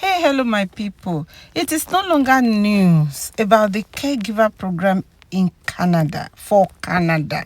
Hey, hello, my people. It is no longer news about the caregiver program in Canada, for Canada.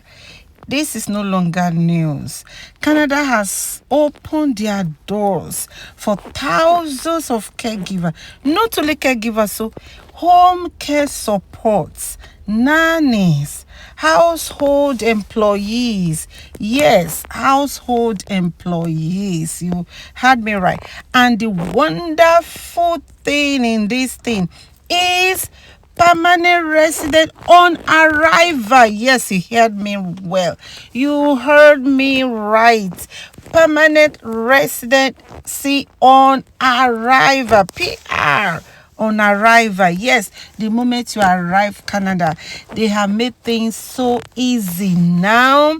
This is no longer news. Canada has opened their doors for thousands of caregivers, not only caregivers, so home care supports, nannies, household employees. Yes, household employees. You heard me right. And the wonderful thing in this thing is permanent resident on arrival. Yes, you heard me well. You heard me right. Permanent residency on arrival. PR on arrival. Yes, the moment you arrive Canada, they have made things so easy now.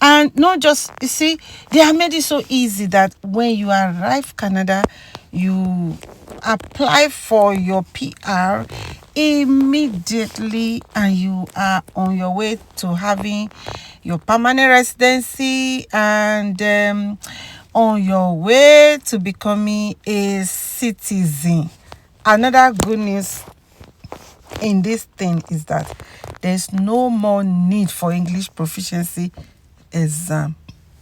And not just, you see, they have made it so easy that when you arrive Canada, you apply for your PR immediately and you are on your way to having your permanent residency and on your way to becoming a citizen. Another good news in this thing is that there's no more need for English proficiency exam.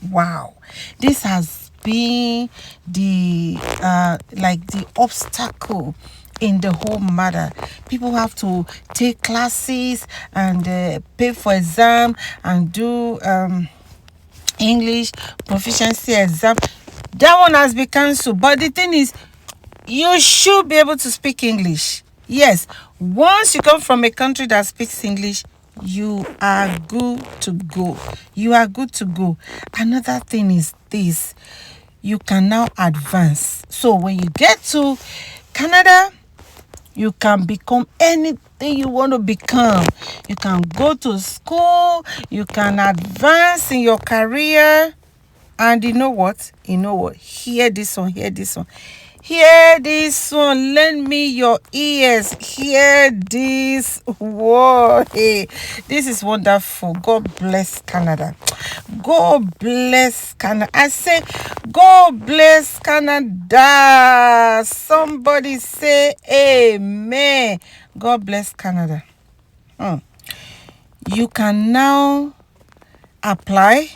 Wow, this has been the the obstacle in the whole matter. People have to take classes and pay for exam and do English proficiency exam. That one has been cancelled, but the thing is, you should be able to speak English. Yes, once you come from a country that speaks English, you are good to go. You are good to go. Another thing is this: you can now advance. So when you get to Canada, you can become anything you want to become. You can go to school, you can advance in your career. And you know what? Hear this one. Hear this one. Lend me your ears. Hear this word. Hey, this is wonderful. God bless Canada. God bless Canada. I say, God bless Canada. Somebody say amen. God bless Canada. You can now apply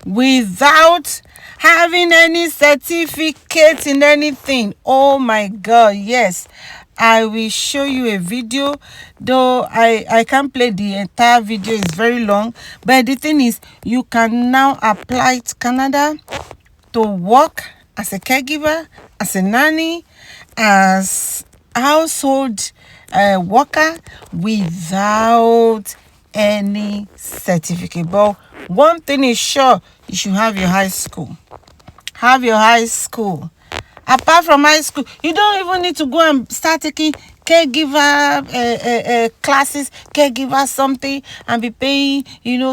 without having any certificate in anything. Oh my God, yes. I will show you a video, though I can't play the entire video, it's very long. But the thing is, you can now apply to Canada to work as a caregiver, as a nanny, as household worker without any certificate. But one thing is sure, you should have your high school. Have your high school. Apart from high school, you don't even need to go and start taking caregiver classes, caregiver something, and be paying,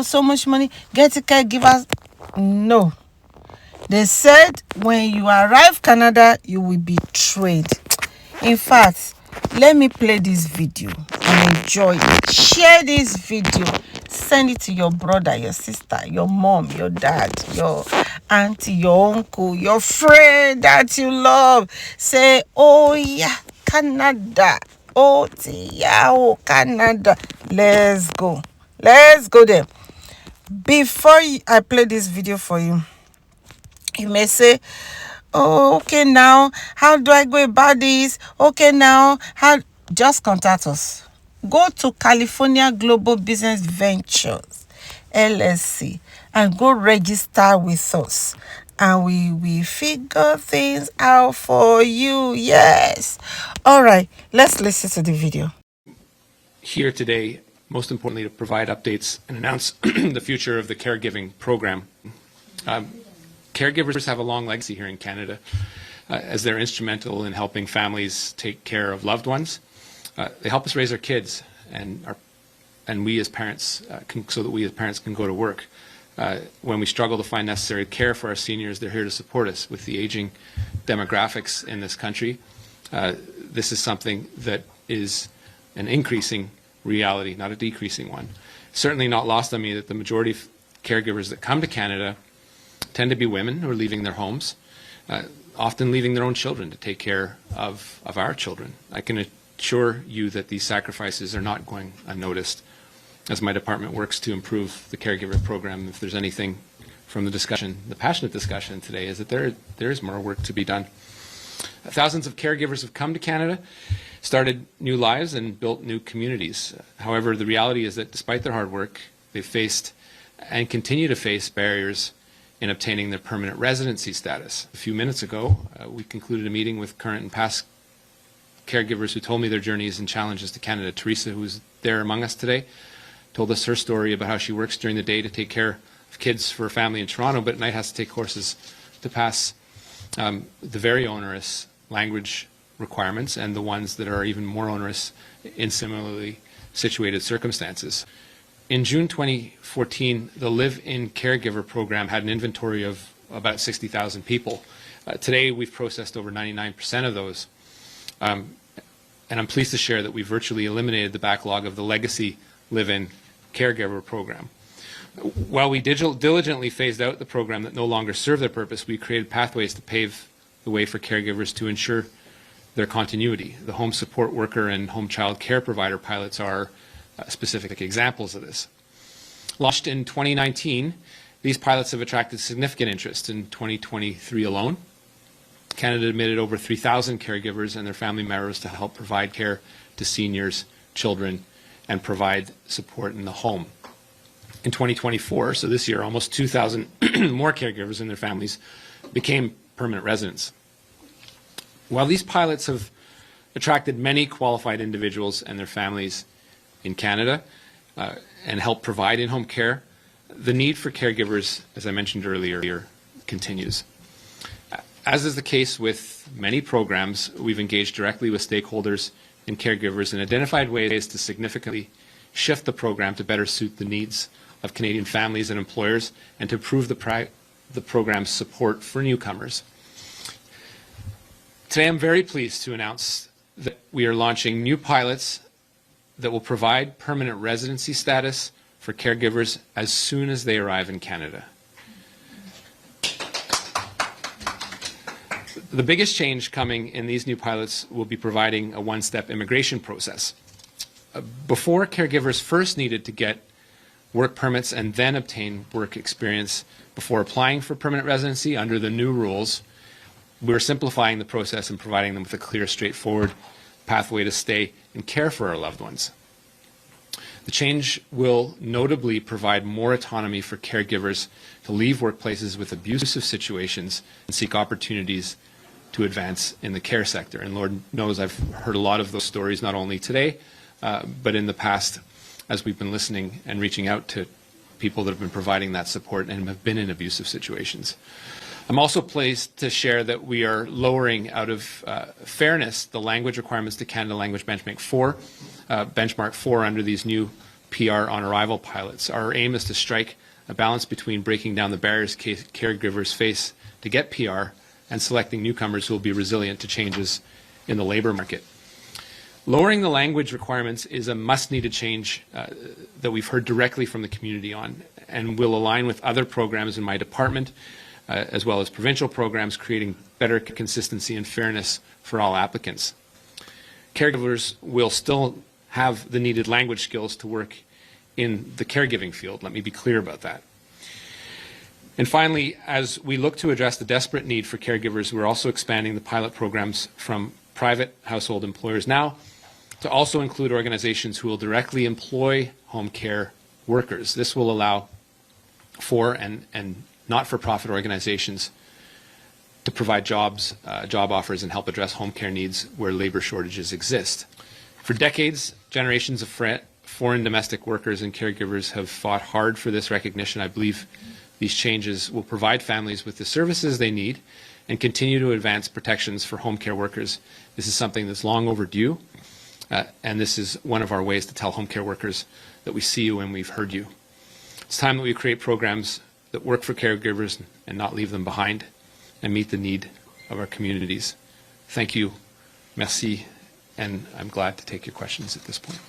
so much money. Get a caregiver. No. They said when you arrive Canada, you will be trained. In fact, let me play this video and enjoy it. Share this video. Send it to your brother, your sister, your mom, your dad, your auntie, your uncle, your friend that you love. Say, oh yeah, Canada. Oh yeah, oh Canada. Let's go. Let's go there. Before I play this video for you, you may say, oh, okay, now how do I go about this? Okay, now how? Just contact us. Go to California Global Business Ventures LLC and go register with us, and we will figure things out for you. Yes. All right, let's listen to the video. Here today, most importantly, to provide updates and announce the future of the caregiving program. Caregivers have a long legacy here in Canada, as they're instrumental in helping families take care of loved ones. They help us raise our kids, and we as parents, so that we as parents can go to work. When we struggle to find necessary care for our seniors, they're here to support us. With the aging demographics in this country, this is something that is an increasing reality, not a decreasing one. Certainly not lost on me that the majority of caregivers that come to Canada tend to be women who are leaving their homes. often leaving their own children to take care of our children. I can assure you that these sacrifices are not going unnoticed as my department works to improve the caregiver program. If there's anything from the discussion, the passionate discussion today, is that there is more work to be done. Thousands of caregivers have come to Canada, started new lives, and built new communities. However, the reality is that despite their hard work, they've faced and continue to face barriers in obtaining their permanent residency status. A few minutes ago, we concluded a meeting with current and past caregivers who told me their journeys and challenges to Canada. Teresa, who's there among us today, told us her story about how she works during the day to take care of kids for a family in Toronto, but at night has to take courses to pass the very onerous language requirements and the ones that are even more onerous in similarly situated circumstances. In June 2014, the Live-In Caregiver program had an inventory of about 60,000 people. Today, we've processed over 99% of those. And I'm pleased to share that we virtually eliminated the backlog of the legacy Live-In Caregiver program. While we diligently phased out the program that no longer served their purpose, we created pathways to pave the way for caregivers to ensure their continuity. The home support worker and home child care provider pilots are specific examples of this. Launched in 2019, these pilots have attracted significant interest. In 2023 alone, Canada admitted over 3,000 caregivers and their family members to help provide care to seniors, children, and provide support in the home. In 2024, so this year, almost 2,000 more caregivers and their families became permanent residents. While these pilots have attracted many qualified individuals and their families in Canada and help provide in-home care, the need for caregivers, as I mentioned earlier, continues. As is the case with many programs, we've engaged directly with stakeholders and caregivers and identified ways to significantly shift the program to better suit the needs of Canadian families and employers and to improve the program's support for newcomers. Today, I'm very pleased to announce that we are launching new pilots that will provide permanent residency status for caregivers as soon as they arrive in Canada. The biggest change coming in these new pilots will be providing a one-step immigration process. Before, caregivers first needed to get work permits and then obtain work experience before applying for permanent residency. Under the new rules, we're simplifying the process and providing them with a clear, straightforward pathway to stay and care for our loved ones. The change will notably provide more autonomy for caregivers to leave workplaces with abusive situations and seek opportunities to advance in the care sector. And Lord knows I've heard a lot of those stories, not only today, but in the past, as we've been listening and reaching out to people that have been providing that support and have been in abusive situations. I'm also pleased to share that we are lowering, out of fairness, the language requirements to Canada Language Benchmark 4 under these new PR on arrival pilots. Our aim is to strike a balance between breaking down the barriers caregivers face to get PR and selecting newcomers who will be resilient to changes in the labour market. Lowering the language requirements is a must-needed change that we've heard directly from the community on, and will align with other programs in my department, as well as provincial programs, creating better consistency and fairness for all applicants. Caregivers will still have the needed language skills to work in the caregiving field. Let me be clear about that. And finally, as we look to address the desperate need for caregivers, we're also expanding the pilot programs from private household employers now to also include organizations who will directly employ home care workers. This will allow for and not-for-profit organizations to provide job offers and help address home care needs where labor shortages exist. For decades, generations of foreign domestic workers and caregivers have fought hard for this recognition. I believe these changes will provide families with the services they need and continue to advance protections for home care workers. This is something that's long overdue, and this is one of our ways to tell home care workers that we see you and we've heard you. It's time that we create programs that work for caregivers and not leave them behind and meet the need of our communities. Thank you. Merci. And I'm glad to take your questions at this point.